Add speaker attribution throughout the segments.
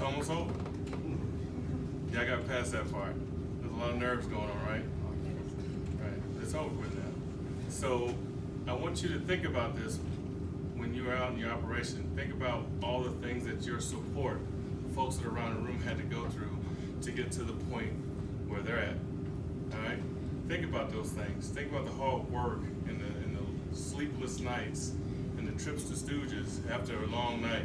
Speaker 1: almost over. Yeah, I got past that part. There's a lot of nerves going on, right? Right, it's over with now. So I want you to think about this when you're out in your operation. Think about all the things that your support, folks that are around the room had to go through to get to the point where they're at. All right? Think about those things. Think about the hard work and the sleepless nights and the trips to Stooges after a long night.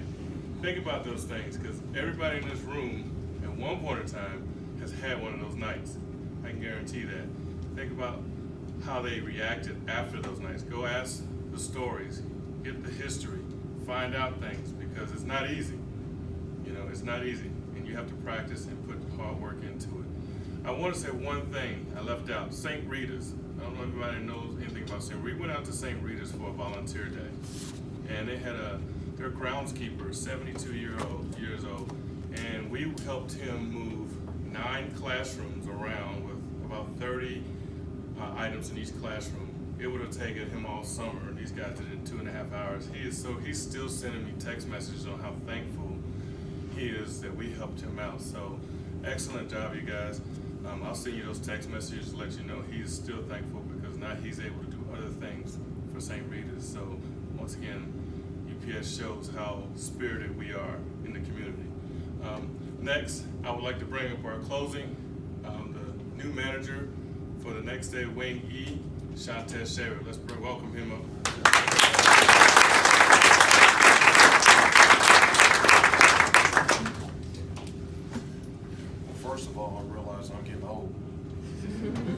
Speaker 1: Think about those things, because everybody in this room at one point in time has had one of those nights. I can guarantee that. Think about how they reacted after those nights. Go ask the stories, get the history, find out things, because it's not easy. You know, it's not easy, and you have to practice and put hard work into it. I want to say one thing I left out. St. Rita's. I don't know if everybody knows anything about St. Rita. We went out to St. Rita's for a volunteer day, and they had their groundskeeper, 72 years old, and we helped him move 9 classrooms around with about 30 items in each classroom. It would have taken him all summer. These guys did it in 2.5 hours. He's still sending me text messages on how thankful he is that we helped him out. So excellent job, you guys. I'll send you those text messages to let you know he's still thankful, because now he's able to do other things for St. Rita's. So once again, UPS shows how spirited we are in the community. Next, I would like to bring up our closing, the new manager for the next day, Wing E, Chantez. Let's welcome him up.
Speaker 2: First of all, I realize I'm getting old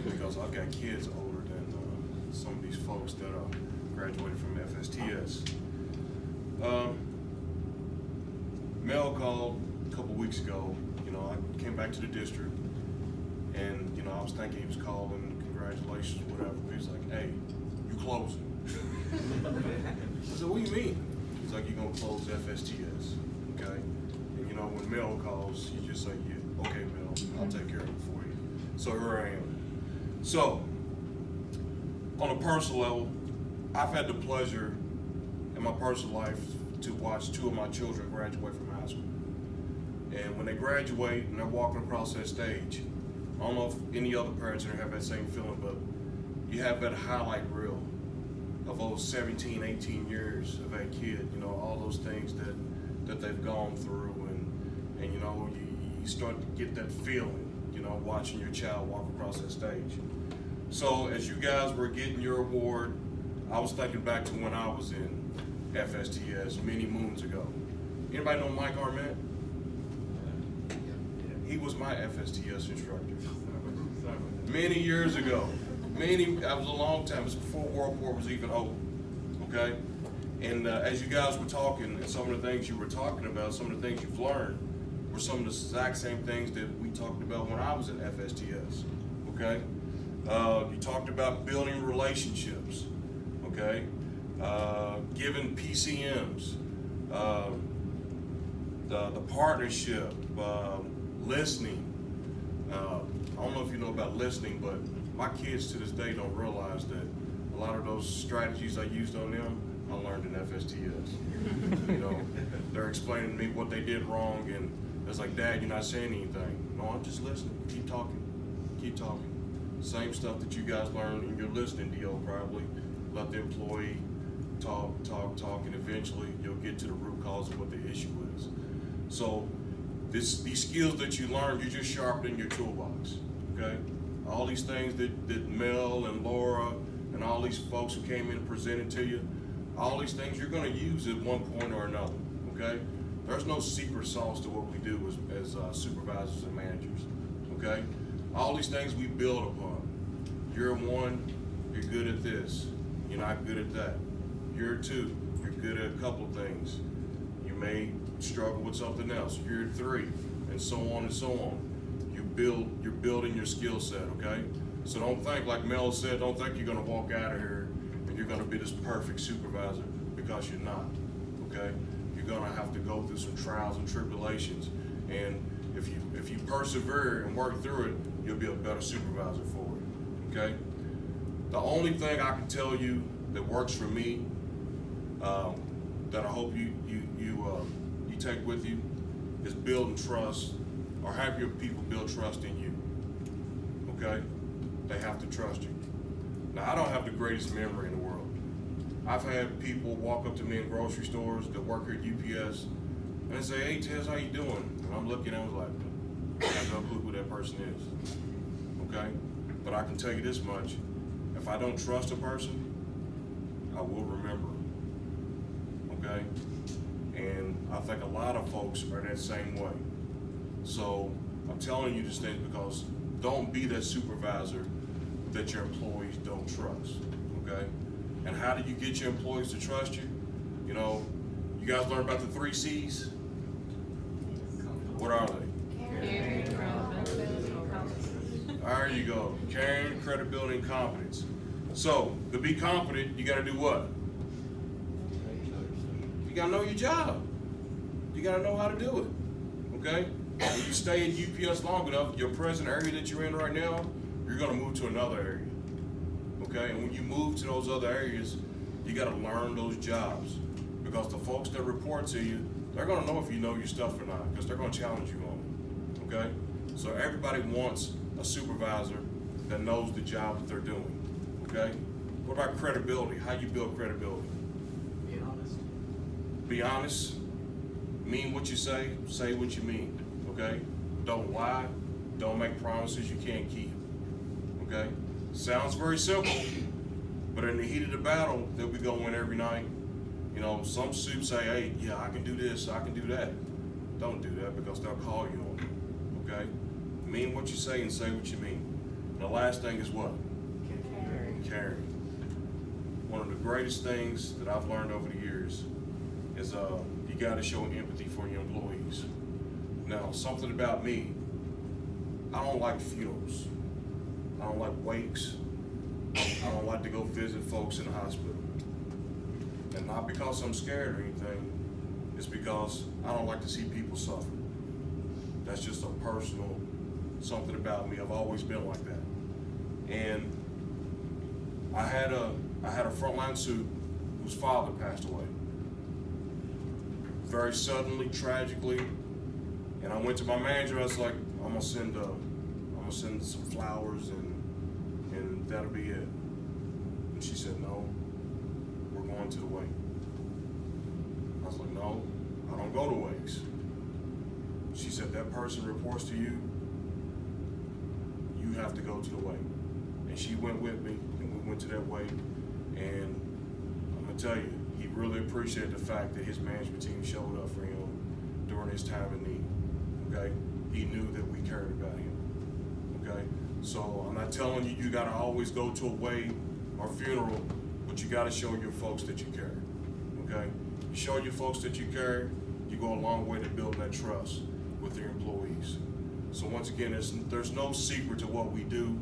Speaker 2: because I've got kids older than some of these folks that graduated from FSTS. Mel called a couple weeks ago. You know, I came back to the district, and you know, I was thinking he was calling, congratulations, whatever. But he's like, "Hey, you closing?" I said, "What do you mean?" He's like, "You're gonna close FSTS, okay?" And you know, when Mel calls, you just say, "Yeah, okay, Mel, I'll take care of it for you." So here I am. So, on a personal level, I've had the pleasure in my personal life to watch 2 of my children graduate from high school. And when they graduate and they're walking across that stage, I don't know if any other parents in there have that same feeling, but you have that highlight reel of those 17, 18 years of that kid, you know, all those things that they've gone through, and you know, you start to get that feeling, you know, watching your child walk across that stage. So as you guys were getting your award, I was thinking back to when I was in FSTS many moons ago. Anybody know Mike Arnett? He was my FSTS instructor many years ago. That was a long time. It was before World War was even over. Okay, and as you guys were talking, and some of the things you were talking about, some of the things you've learned were some of the exact same things that we talked about when I was in FSTS. Okay, you talked about building relationships. Okay, giving PCMs, the partnership, listening. I don't know if you know about listening, but my kids to this day don't realize that a lot of those strategies I used on them, I learned in FSTS. You know, they're explaining to me what they did wrong, and it's like, "Dad, you're not saying anything." "No, I'm just listening. Keep talking. Keep talking." Same stuff that you guys learned in your listening deal, probably. Let the employee talk, and eventually you'll get to the root cause of what the issue is. So these skills that you learned, you're just sharpening your toolbox, okay? All these things that Mel and Laura and all these folks who came in and presented to you, all these things you're gonna use at one point or another, okay? There's no secret sauce to what we do as supervisors and managers, okay? All these things we build upon. Year 1, you're good at this. You're not good at that. Year 2, you're good at a couple things. You may struggle with something else. Year 3, and so on and so on. You're building your skill set, okay? So don't think, like Mel said, don't think you're gonna walk out of here and you're gonna be this perfect supervisor, because you're not, okay? You're gonna have to go through some trials and tribulations, and if you persevere and work through it, you'll be a better supervisor for it, okay? The only thing I can tell you that works for me, that I hope you take with you, is building trust, or have your people build trust in you. Okay? They have to trust you. Now, I don't have the greatest memory in the world. I've had people walk up to me in grocery stores that work here at UPS and they say, "Hey, Tez, how you doing?" And I'm looking at them like, I have no clue who that person is. Okay? But I can tell you this much. If I don't trust a person, I will remember them. Okay? And I think a lot of folks are that same way. So I'm telling you these things because don't be that supervisor that your employees don't trust. Okay? And how do you get your employees to trust you? You know, you guys learn about the 3 C's? What are they?
Speaker 3: Caring, credibility, and competence.
Speaker 2: There you go. Caring, credibility, and competence. So, to be competent, you gotta do what? You gotta know your job. You gotta know how to do it. Okay? When you stay in UPS long enough, your present area that you're in right now, you're gonna move to another area. Okay? And when you move to those other areas, you gotta learn those jobs. Because the folks that report to you, they're gonna know if you know your stuff or not, because they're gonna challenge you on it. Okay? So everybody wants a supervisor that knows the job that they're doing. Okay? What about credibility? How you build credibility?
Speaker 4: Be honest.
Speaker 2: Be honest. Mean what you say what you mean. Okay? Don't lie. Don't make promises you can't keep. Okay? Sounds very simple, but in the heat of the battle that we go in every night, you know, some soups say, "Hey, yeah, I can do this, I can do that." Don't do that because they'll call you on it. Okay? Mean what you say and say what you mean. And the last thing is what? Caring. One of the greatest things that I've learned over the years is you got to show empathy for your employees. Now, something about me, I don't like funerals. I don't like wakes. I don't like to go visit folks in the hospital. And not because I'm scared or anything, it's because I don't like to see people suffer. That's just a personal something about me. I've always been like that. And I had a frontline soup whose father passed away. Very suddenly, tragically. And I went to my manager, I was like, I'm gonna send some flowers and that'll be it. And she said, "No, we're going to the wake." I was like, "No, I don't go to wakes." She said, "That person reports to you, you have to go to the wake." And she went with me, and we went to that wake. And I'm gonna tell you, he really appreciated the fact that his management team showed up for him during his time of need. Okay? He knew that we cared about him. Okay? So I'm not telling you gotta always go to a wake or funeral, but you gotta show your folks that you care. Okay? You show your folks that you care, you go a long way to build that trust with your employees. So once again, there's no secret to what we do,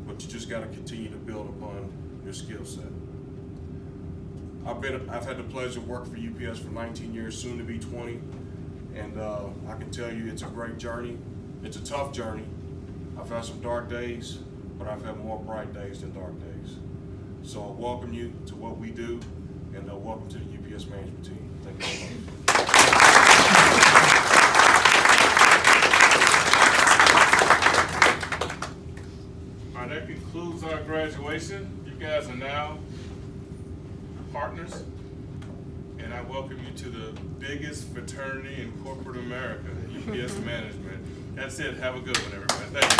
Speaker 2: but you just gotta continue to build upon your skill set. I've had the pleasure of working for UPS for 19 years, soon to be 20, and I can tell you it's a great journey. It's a tough journey. I've had some dark days, but I've had more bright days than dark days. So I welcome you to what we do, and welcome to the UPS management team. Thank you very much.
Speaker 1: All right, that concludes our graduation. You guys are now partners, and I welcome you to the biggest fraternity in corporate America, UPS Management. That's it. Have a good one, everybody. Thank you.